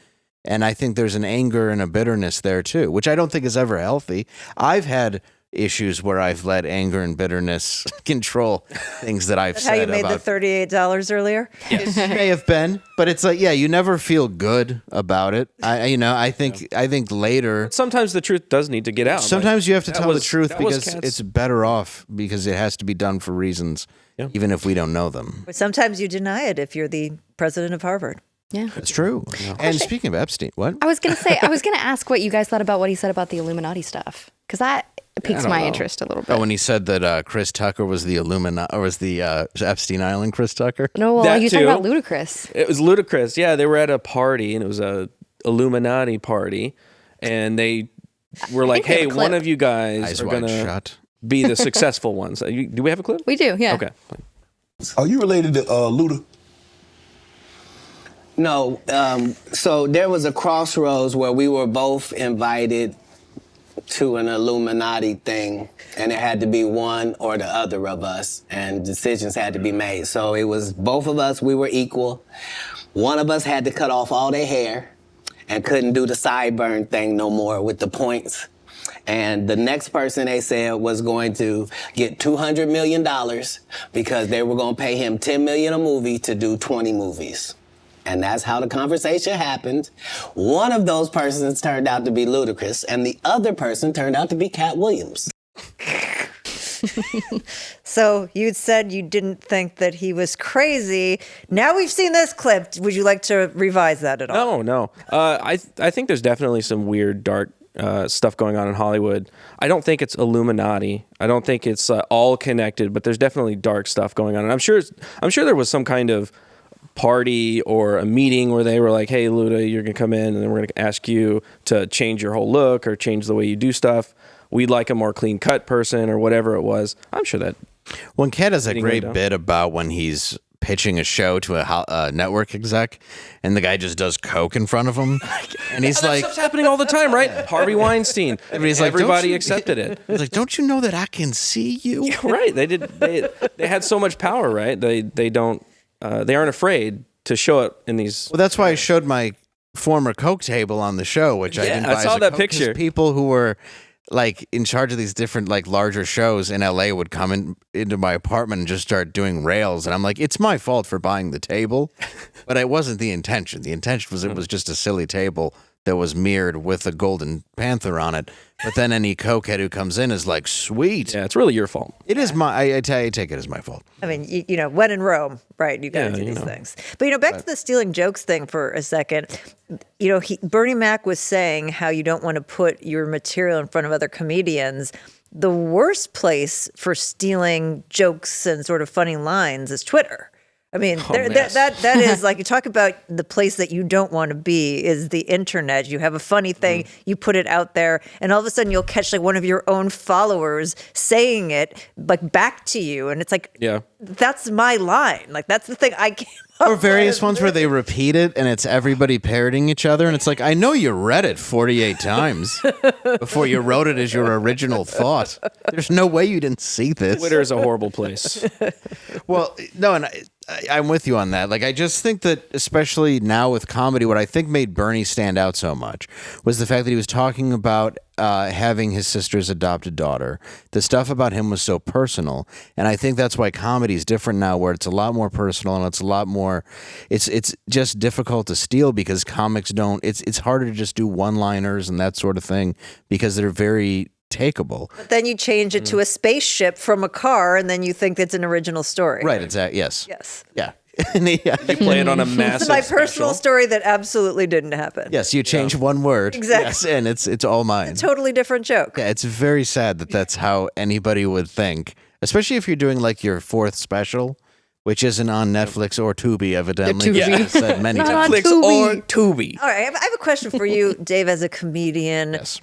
And I think there's an anger and a bitterness there too, which I don't think is ever healthy. I've had issues where I've let anger and bitterness control things that I've said. How you made the $38 earlier? Yes, it may have been, but it's like, you never feel good about it. I think later. Sometimes the truth does need to get out. Sometimes you have to tell the truth because it's better off because it has to be done for reasons, even if we don't know them. But sometimes you deny it if you're the president of Harvard. Yeah, that's true. And speaking of Epstein, what? I was going to ask what you guys thought about what he said about the Illuminati stuff, because that piques my interest a little bit. Oh, when he said that Chris Tucker was the Illuminati, or was the Epstein Island Chris Tucker? No, well, he was talking about Ludacris. It was Ludacris. Yeah, they were at a party, and it was a Illuminati party, and they were like, "Hey, one of you guys are going to be the successful ones." Do we have a clip? We do. Yeah. Okay. Are you related to Luda? No, so there was a crossroads where we were both invited to an Illuminati thing, and it had to be one or the other of us, and decisions had to be made. So it was both of us, we were equal. One of us had to cut off all their hair and couldn't do the sideburn thing no more with the points. And the next person, they said, was going to get $200 million because they were going to pay him $10 million a movie to do 20 movies. And that's how the conversation happened. One of those persons turned out to be Ludacris, and the other person turned out to be Katt Williams. So you said you didn't think that he was crazy. Now we've seen this clip. Would you like to revise that at all? No. I think there's definitely some weird, dark stuff going on in Hollywood. I don't think it's Illuminati. I don't think it's all connected, but there's definitely dark stuff going on. And I'm sure there was some kind of party or a meeting where they were like, hey, Luda, you're going to come in and then we're going to ask you to change your whole look or change the way you do stuff. We'd like a more clean cut person or whatever it was. I'm sure that. When Katt has a great bit about when he's pitching a show to a network exec, and the guy just does coke in front of him, and he's like, "Stuff's happening all the time, right?" Harvey Weinstein. Everybody accepted it. He's like, "Don't you know that I can see you?" Yeah, right. They had so much power, right? They aren't afraid to show it in these. Well, that's why I showed my former coke table on the show, which I didn't buy. I saw that picture. People who were like in charge of these different like larger shows in LA would come into my apartment and just start doing rails, and I'm like, it's my fault for buying the table, but it wasn't the intention. The intention was it was just a silly table that was mirrored with a golden panther on it. But then any cokehead who comes in is like, sweet. Yeah, it's really your fault. It is my. I take it as my fault. I mean, you know, when in Rome, right? You got to do these things. But you know, back to the stealing jokes thing for a second. You know, Bernie Mac was saying how you don't want to put your material in front of other comedians. The worst place for stealing jokes and sort of funny lines is Twitter. I mean, that is like, you talk about the place that you don't want to be is the internet. You have a funny thing, you put it out there, and all of a sudden you'll catch like one of your own followers saying it like back to you, and it's like, that's my line. Like that's the thing I can't. Or various ones where they repeat it and it's everybody parroting each other, and it's like, I know you read it 48 times before you wrote it as your original thought. There's no way you didn't see this. Twitter is a horrible place. Well, no, and I'm with you on that. Like, I just think that, especially now with comedy, what I think made Bernie stand out so much was the fact that he was talking about having his sister's adopted daughter. The stuff about him was so personal, and I think that's why comedy is different now, where it's a lot more personal and it's a lot more. It's just difficult to steal because comics don't. It's harder to just do one-liners and that sort of thing because they're very takeable. But then you change it to a spaceship from a car, and then you think it's an original story. Right, exactly. Yes. Yeah. You play it on a massive It's my personal story that absolutely didn't happen. Yes, you change one word. Exactly. Yes, and it's all mine. It's a totally different joke. Yeah, it's very sad that that's how anybody would think, especially if you're doing like your fourth special, which isn't on Netflix or Tubi, evidently. Tubi. I've said many times. Netflix or Tubi. All right, I have a question for you, Dave, as a comedian. Yes.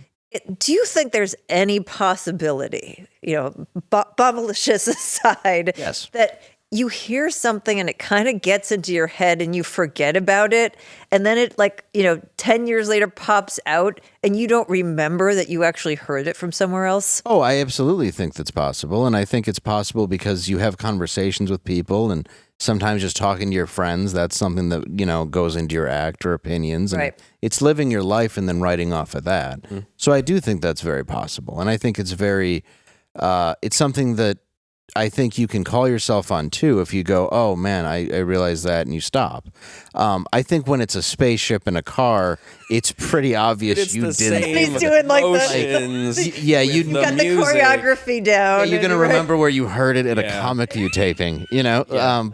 Do you think there's any possibility, you know, bombalicious aside, that you hear something and it kind of gets into your head and you forget about it, and then it, like, you know, 10 years later pops out and you don't remember that you actually heard it from somewhere else? Oh, I absolutely think that's possible. And I think it's possible because you have conversations with people, and sometimes just talking to your friends, that's something that, you know, goes into your act or opinions. And it's living your life and then writing off of that. So I do think that's very possible. And I think it's very, it's something that I think you can call yourself on too if you go, oh man, I realize that, and you stop. I think when it's a spaceship and a car, it's pretty obvious you didn't. He's doing like yeah, you got the choreography down. Yeah, you're gonna remember where you heard it at a comic view taping, you know.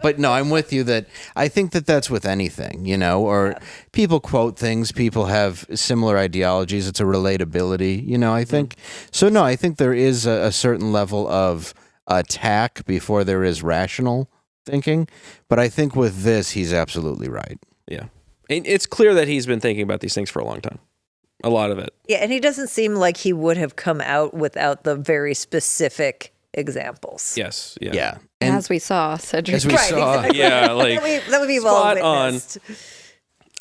But no, I'm with you that I think that that's with anything, you know, or people quote things, people have similar ideologies. It's a relatability, you know. I think so. No, I think there is a certain level of attack before there is rational thinking, but I think with this he's absolutely right. Yeah, and it's clear that he's been thinking about these things for a long time, a lot of it. Yeah, and he doesn't seem like he would have come out without the very specific examples. Yes, yeah. And as we saw, Cedric. As we saw, exactly. Yeah, like that would be well witnessed.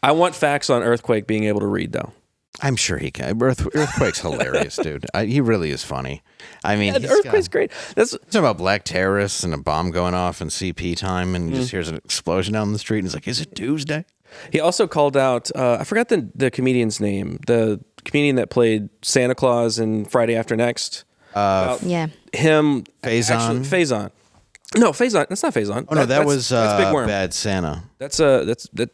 I want facts on Earthquake being able to read, though. I'm sure he can. Earthquake's hilarious, dude. He really is funny. I mean, Earthquake's great. That's talking about black terrorists and a bomb going off in CP time, and he just hears an explosion down the street, and he's like, "Is it Tuesday?" He also called out. I forgot the comedian's name. The comedian that played Santa Claus in Friday After Next. Him. Faison. No, Faison. That's not Faison. Oh no, that's Big Worm. Bad Santa. That's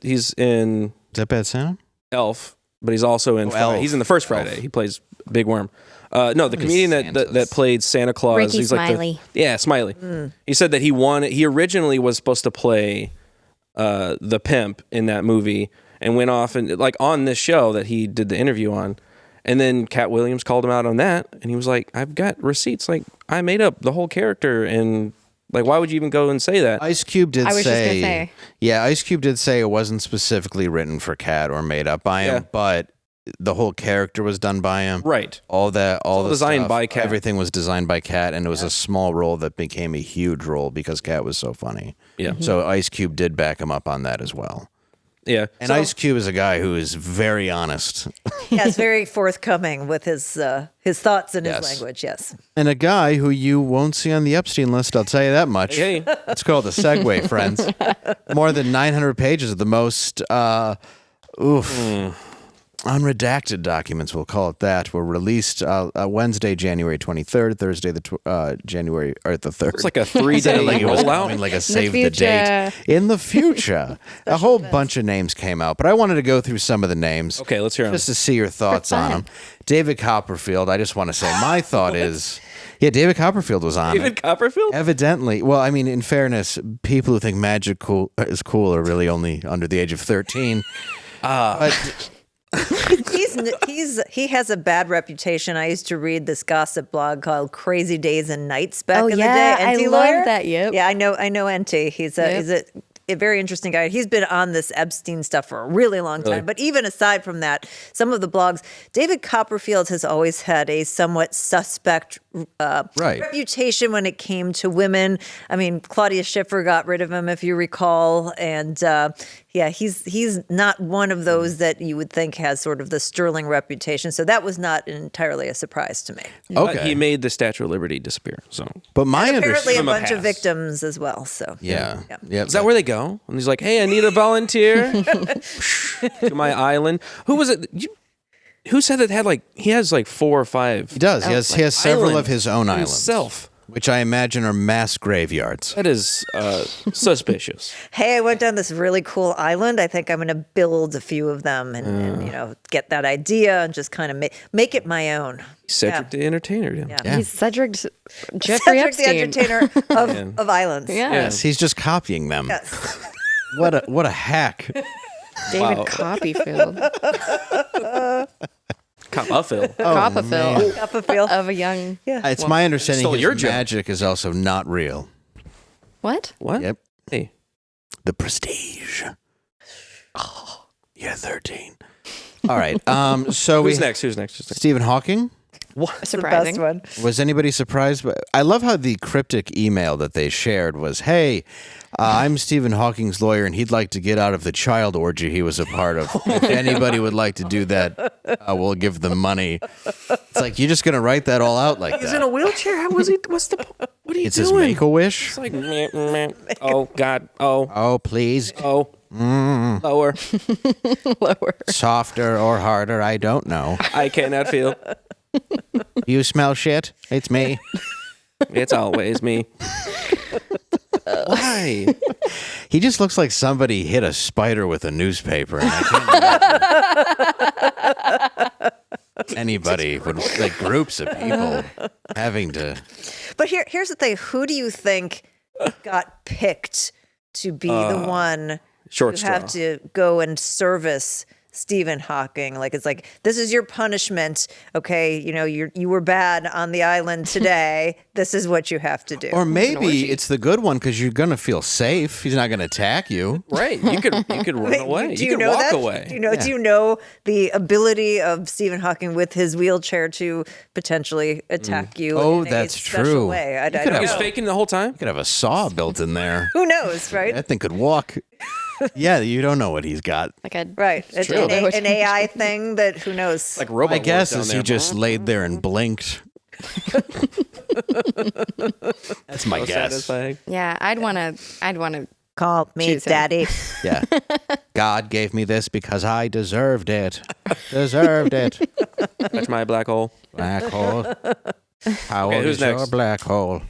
he's in. Is that Bad Santa? Elf. But he's also in. He's in the first Friday. Elf. He plays Big Worm. No, the comedian that played Santa Claus. Ricky he's Smiley. Like Smiley. He said that he originally was supposed to play the pimp in that movie, and went off and like on this show that he did the interview on, and then Katt Williams called him out on that, and he was like, "I've got receipts. Like I made up the whole character and." Like, why would you even go and say that? Ice Cube did I was just gonna say. Yeah, Ice Cube did say it wasn't specifically written for Katt or made up by him, but the whole character was done by him. Right. All the designed stuff, by Katt. Everything was designed by Katt, and it was a small role that became a huge role because Katt was so funny. Yeah. So Ice Cube did back him up on that as well. Yeah. And Ice Cube is a guy who is very honest. Yes, very forthcoming with his thoughts and his language, yes. And a guy who you won't see on the Epstein list, I'll tell you that much. Hey. It's called a segue, friends. More than 900 pages of the most, unredacted documents, we'll call it that, were released Wednesday, January 23rd, Thursday, January 3rd. It's like a 3-day rollout. Like a save the date. In the future. A whole bunch of names came out, but I wanted to go through some of the names. Okay, let's hear them. Just to see your thoughts on them. David Copperfield, I just want to say, my thought is... Yeah, David Copperfield was on David Copperfield? Evidently. Well, I mean, in fairness, people who think magic is cool are really only under the age of 13. But... he has a bad reputation. I used to read this gossip blog called Crazy Days and Nights back in the day. NT I lawyer. love that. Yep. Yeah, I know NT. He's a very interesting guy. He's been on this Epstein stuff for a really long time. Really? But even aside from that, some of the blogs, David Copperfield has always had a somewhat suspect reputation when it came to women. I mean, Claudia Schiffer got rid of him, if you recall. And he's not one of those that you would think has sort of the sterling reputation. So that was not entirely a surprise to me. Okay. He made the Statue of Liberty disappear. So, but my apparently a bunch of victims as well. So yeah. Is that where they go? And he's like, "Hey, I need a volunteer to my island." Who was it? Who said that he has like 4 or 5? He does. He has several of his own islands. Himself. Which I imagine are mass graveyards. That is suspicious. Hey, I went down this really cool island. I think I'm going to build a few of them and get that idea and just kind of make it my own. Cedric the Entertainer. Yeah. He's Cedric Jeffrey Epstein. the Entertainer of islands. Yeah. Yes, he's just copying them. Yes. What a hack. David Copperfield. Copperfield. Copperfield. Of a young... Yeah. It's my understanding stole your his joke. magic is also not real. What? Yep. Hey. The Prestige. Oh, you're 13. All right. So Who's next? Stephen Hawking. What? Surprising. The best one. Was anybody surprised? I love how the cryptic email that they shared was, "Hey, I'm Stephen Hawking's lawyer, and he'd like to get out of the child orgy he was a part of. If anybody would like to do that, we'll give them money." It's like, you're just going to write that all out like He's that. in a wheelchair. How was he? What are you It's doing? his Make-A-Wish. It's like, meh, meh. Oh God. Oh, please. Oh. Lower. Lower. Softer or harder, I don't know. I cannot feel. You smell shit? It's me. It's always me. Why? He just looks like somebody hit a spider with a newspaper. And I can't imagine anybody would, like, groups of people having to. But here's the thing. Who do you think got picked to be the one who have to go and service Stephen Hawking? Like, it's like, this is your punishment. Okay, you were bad on the island today. This is what you have to do. Or maybe it's the good one because you're gonna feel safe. He's not gonna attack you. Right? You could run away. Do you could know walk that? away. Do you know the ability of Stephen Hawking with his wheelchair to potentially attack you? Oh, in a that's special true. Way? I He don't He's know. faking the whole time. You could have a saw built in there. Who knows, right? That thing could walk. Yeah, you don't know what he's got. Like a It's an AI thing that who knows? Like robot. My guess down is there. he just laid there and blinked. That's my guess. Satisfying. Yeah, I'd want to Call me choose him. daddy. Yeah. God gave me this because I deserved it. Deserved it. Touch my black hole. Black hole. How old who's is your next? black hole?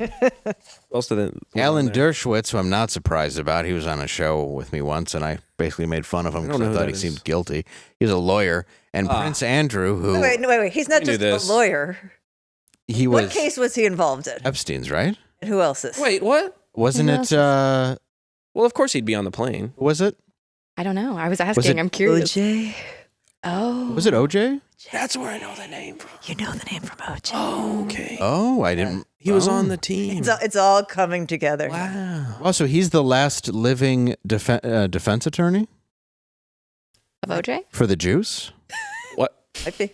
Most of the Alan Dershowitz, who I'm not surprised about. He was on a show with me once, and I basically made fun of him because I thought he seemed guilty. He was a lawyer. And Prince Andrew, who... Wait. He's not just a lawyer. He was... What case was he involved in? Epstein's, right? And who else's? Wait, what? Wasn't it... Well, of course he'd be on the plane. Was it? I don't know. I was asking. I'm curious. OJ? Oh. Was it OJ? That's where I know the name from. You know the name from OJ. Oh, okay. Oh, I didn't... He was on the team. It's all coming together. Wow. Oh, so he's the last living defense attorney? Of OJ? For the juice? What? Might be.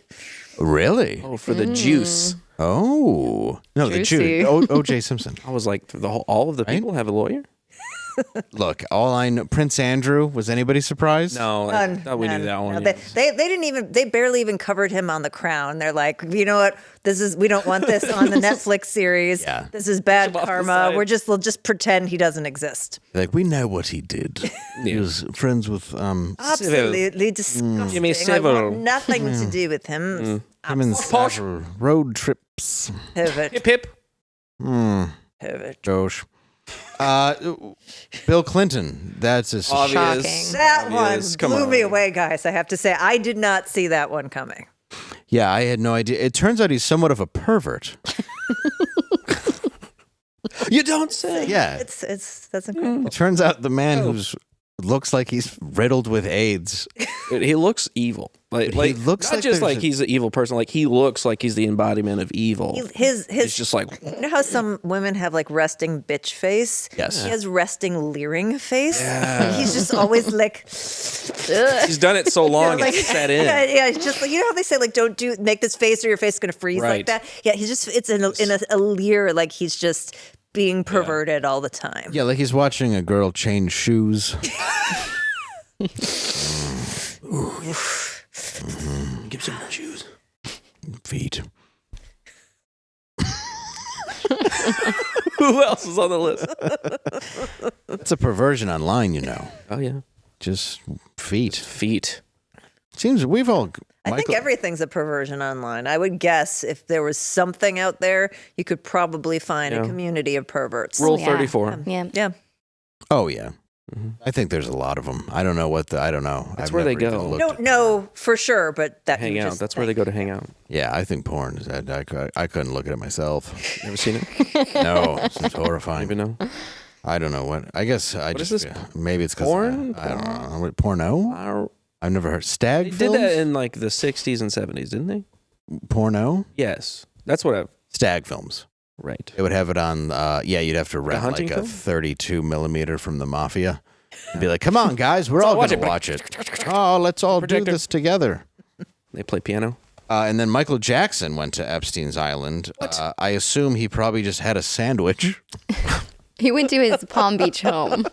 Really? Oh, for the juice. Oh. No, Juicy. the juice. O.J. Simpson. I was like, all of the people have a lawyer? Look, all I know, Prince Andrew, was anybody surprised? No, I thought we knew that one. No, they barely even covered him on The Crown. They're like, you know what? We don't want this on the Netflix series. Yeah. This is bad Push him off the karma. side. We'll just pretend he doesn't exist. Like, we know what he did. He was friends with Absolutely disgusting. Give me I several. want nothing to do with him. him and several road trips. Pivot. Hip hip. Pivot. Josh. Bill Clinton. That's a Obvious. That one Obvious. Come blew on. me away, guys. I have to say, I did not see that one coming. Yeah, I had no idea. It turns out he's somewhat of a pervert. You don't say. Yeah. That's incredible. It turns out the man who's looks like he's riddled with AIDS. He looks evil. Like He looks not like just there's like he's an evil person. Like he looks like he's the embodiment of evil. He's just like, you know how some women have like resting bitch face? Yes. He has resting leering face. He's just always like. he's done it so long like, it's set in. Yeah, it's just like, you know how they say like don't make this face or your face is gonna freeze like Right. that. Yeah, he's just it's in a leer, like he's just being perverted all the time. Yeah, like he's watching a girl change shoes. Give some shoes. Feet. Who else is on the list? It's a perversion online, you know. Oh yeah, just feet. Feet. Seems we've all. I think everything's a perversion online. I would guess if there was something out there, you could probably find a community of perverts. Rule 34. Yeah. Oh yeah. I think there's a lot of them. I don't know I don't know. That's I've where they never even go. looked Don't know for sure, but that Hang you out. just That's where they go to hang out. Yeah, I think porn is. I couldn't look at it myself. Never seen it? No, it seems horrifying. Even know. I don't know what. I guess I What just is this? maybe it's because Porn? I don't know. What, porno? I've never heard stag They films. did that in like the 60s and 70s, didn't they? Porno? Yes. That's what I've. Stag films. Right. It would have it on. You'd have to rent hunting like a film? 32 millimeter from the mafia. And be like, come on, guys, we're all watch going to it. watch it. Oh, let's all do Projector. this together. They play piano. And then Michael Jackson went to Epstein's Island. I assume he probably just had a sandwich. He went to his Palm Beach home.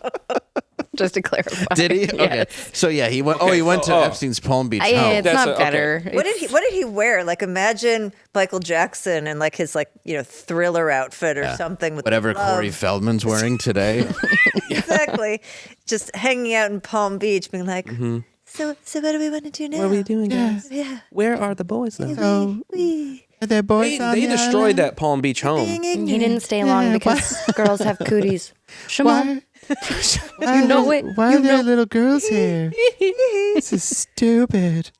Just to clarify. Did he? Yes. Okay. So yeah, he went. He went to Epstein's Palm Beach home. It's not better. What did he wear? Like imagine Michael Jackson in like his Thriller outfit or something with Whatever the glove. Corey Feldman's wearing today. Exactly. Just hanging out in Palm Beach, being like, so what do we want to do now? What are we doing, guys? Yeah. Where are the boys though? Are there boys They destroyed that Palm Beach home. He didn't stay long because girls have cooties. Shimon. You know it. Why are there little girls here? This is stupid.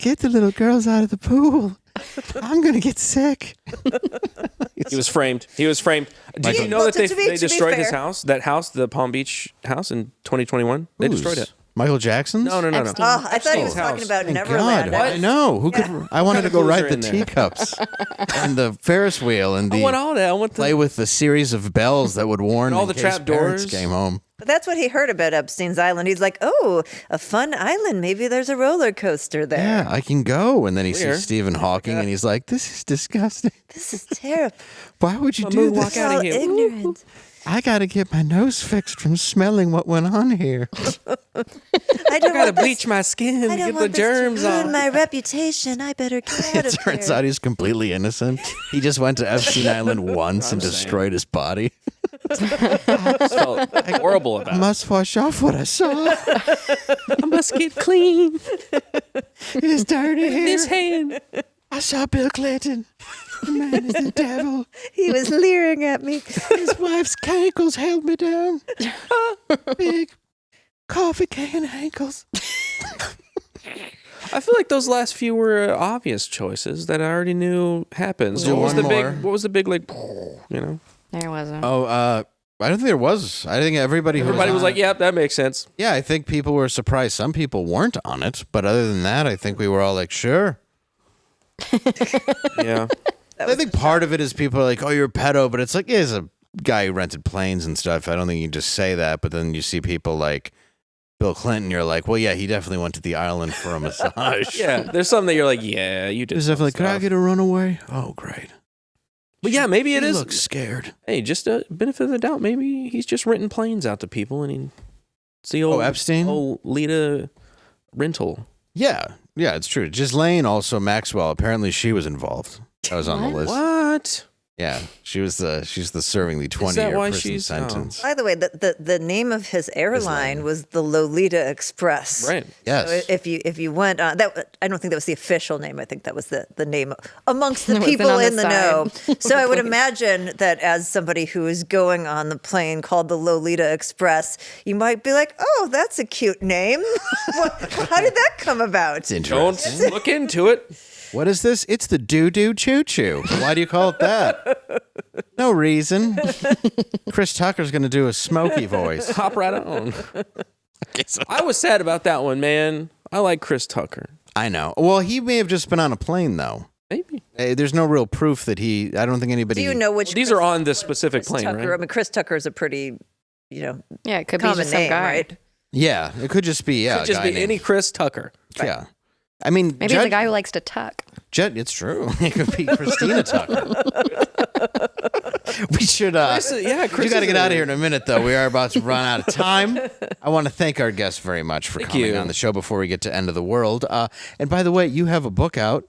Get the little girls out of the pool. I'm gonna get sick. He was framed. Did you know that they destroyed his house? That house, the Palm Beach house in 2021? They destroyed it. Michael Jackson's? No. Epstein. Oh, I thought he was Epstein's talking house. about Thank Neverland. God. I know. Who could? I wanted to go What kind ride of the clues are in there? teacups and the Ferris wheel and I want all that. I want play with the series of bells that would warn all in the case trap parents doors. came home. But that's what he heard about Epstein's Island. He's like, oh, a fun island. Maybe there's a roller coaster there. Yeah, I can go. And then he Weird. sees Stephen Hawking and he's like, "This is disgusting. This is terrible. Why would you I'm do gonna this? walk out of All here. ignorant. I got to get my nose fixed from smelling what went on here." I don't I gotta want this- bleach my skin I to don't get the want this germs to ruin off. my reputation. I better get out It of turns here. out he's completely innocent. He just went to Epstein Island once and destroyed his body. I felt horrible about it. Must wash off what I saw. I must get clean. It is dirty here. This hand. I saw Bill Clinton. The man is the devil. He was leering at me. His wife's ankles held me down. Big coffee can ankles. I feel like those last few were obvious choices that I already knew happened. So Do what was one the more. big? What was the big like? You know, There wasn't. Oh, I don't think there was. I think everybody was like, "Yep, that makes sense." Yeah, I think people were surprised. Some people weren't on it, but other than that, I think we were all like, sure. Yeah. I think part of it is people are like, "Oh, you're a pedo," but it's like, yeah, he's a guy who rented planes and stuff. I don't think you can just say that. But then you see people like Bill Clinton, you're like, well, yeah, he definitely went to the island for a massage. Yeah, there's something that you're like, yeah, you did. There's definitely, could I get a runaway? Oh, great. But yeah, maybe it He is. looks scared. Hey, just a benefit of the doubt. Maybe he's just renting planes out to people, and it's the old Epstein? old Lita rental. Yeah, it's true. Ghislaine, also Maxwell, apparently she was involved. That was on the list. What? Yeah, she's the serving the 20-year prison sentence. By the way, the name of his airline was the Lolita Express. Right. Yes. So if you went on that, I don't think that was the official name. I think that was the name amongst the It wasn't people on the in the side. know. So I would imagine that as somebody who is going on the plane called the Lolita Express, you might be like, "Oh, that's a cute name. How did that come about?" It's interesting. Don't look into it. What is this? It's the doo-doo choo-choo. Why do you call it that? No reason. Chris Tucker's going to do a smoky voice. Hop right on. I was sad about that one, man. I like Chris Tucker. I know. Well, he may have just been on a plane, though. Maybe. There's no real proof that I don't think anybody... Do you know which? These are on this specific Chris plane, Tucker, right? I mean, Chris Tucker is a pretty, Yeah, it could be common just some name, guy. right? Yeah, it could just be, Could just a guy be named- any Chris Tucker. Yeah. I mean... Maybe it's a guy who likes to tuck. It's true. It could be Christina Tucker. We should... Chris you got to get out of here in a minute, though. We are about to run out of time. I want to thank our guests very much for coming on the show before we get to End of the World. And by the way, you have a book out.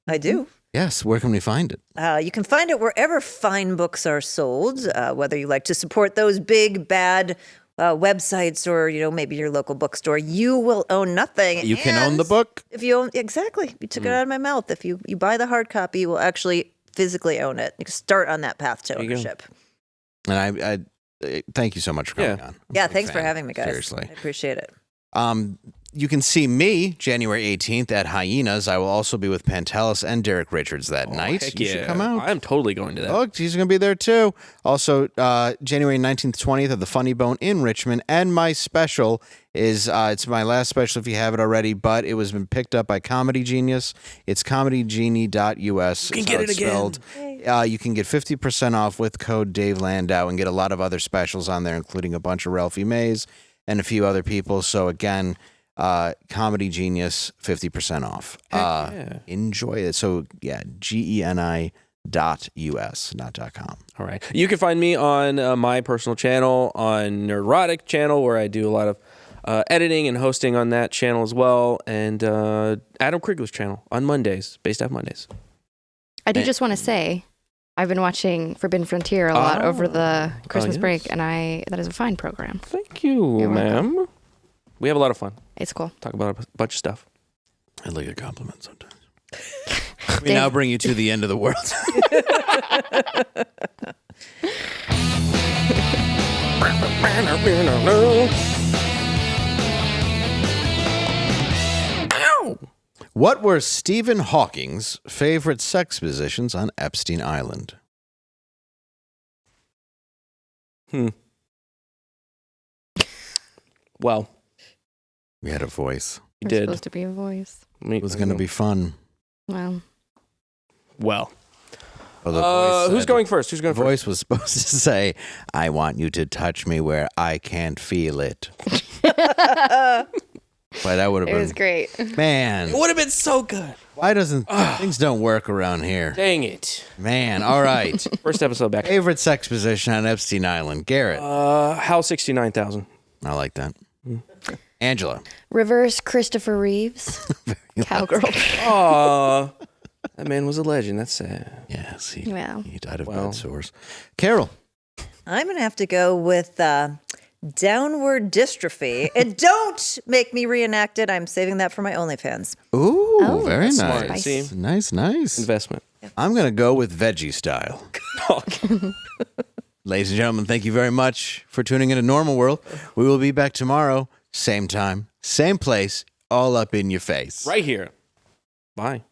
I do. Yes. Where can we find it? You can find it wherever fine books are sold, whether you like to support those big, bad websites or, maybe your local bookstore. You will own nothing. You can own the book? If you own, exactly. You took it out of my mouth. If you buy the hard copy, you will actually physically own it. You can start on that path to ownership. And I thank you so much for coming on. Yeah, thanks for having me, guys. Seriously. I appreciate it. You can see me January 18th at Hyenas. I will also be with Pantelis and Derek Richards that night. Heck You should yeah. come out. I'm totally going to that. Oh, he's going to be there too. Also, January 19th, 20th at the Funny Bone in Richmond. And my special is, it's my last special if you have it already, but it was been picked up by Comedy Genius. It's comedygenie.us. You can get it again. You can get 50% off with code Dave Landau and get a lot of other specials on there, including a bunch of Ralphie Mays and a few other people. So again, Comedy Genius, 50% off. Enjoy it. So yeah, GENI.us, not .com. All right. You can find me on my personal channel, on Neurotic channel, where I do a lot of editing and hosting on that channel as well, and Adam Krigler's channel on Mondays, Based Off Mondays. I do just want to say, I've been watching Forbidden Frontier a lot over the Christmas break, and that is a fine program. Thank you, ma'am. We have a lot of fun. It's cool. Talk about a bunch of stuff. I like a compliment sometimes. We now bring you to the end of the world. What were Stephen Hawking's favorite sex positions on Epstein Island? Well, we had a voice. We There's did. supposed to be a voice. It was going to be fun. Well. Who's going first? Who's going first? The voice was supposed to say, I want you to touch me where I can't feel it. But that would have been... It was great. Man. It would have been so good. Why doesn't... Things don't work around here. Dang it. Man, all right. First episode back. Favorite sex position on Epstein Island? Garrett. House 69,000. I like that. Angela. Reverse Christopher Reeves. Cowgirl. Aw. That man was a legend. That's sad. Yes, he died of bad sores. Carol. I'm going to have to go with downward dystrophy. And don't make me reenact it. I'm saving that for my OnlyFans. Ooh, very smart. nice. See? Nice. Investment. I'm going to go with veggie style. Ladies and gentlemen, thank you very much for tuning into Normal World. We will be back tomorrow, same time, same place, all up in your face. Right here. Bye.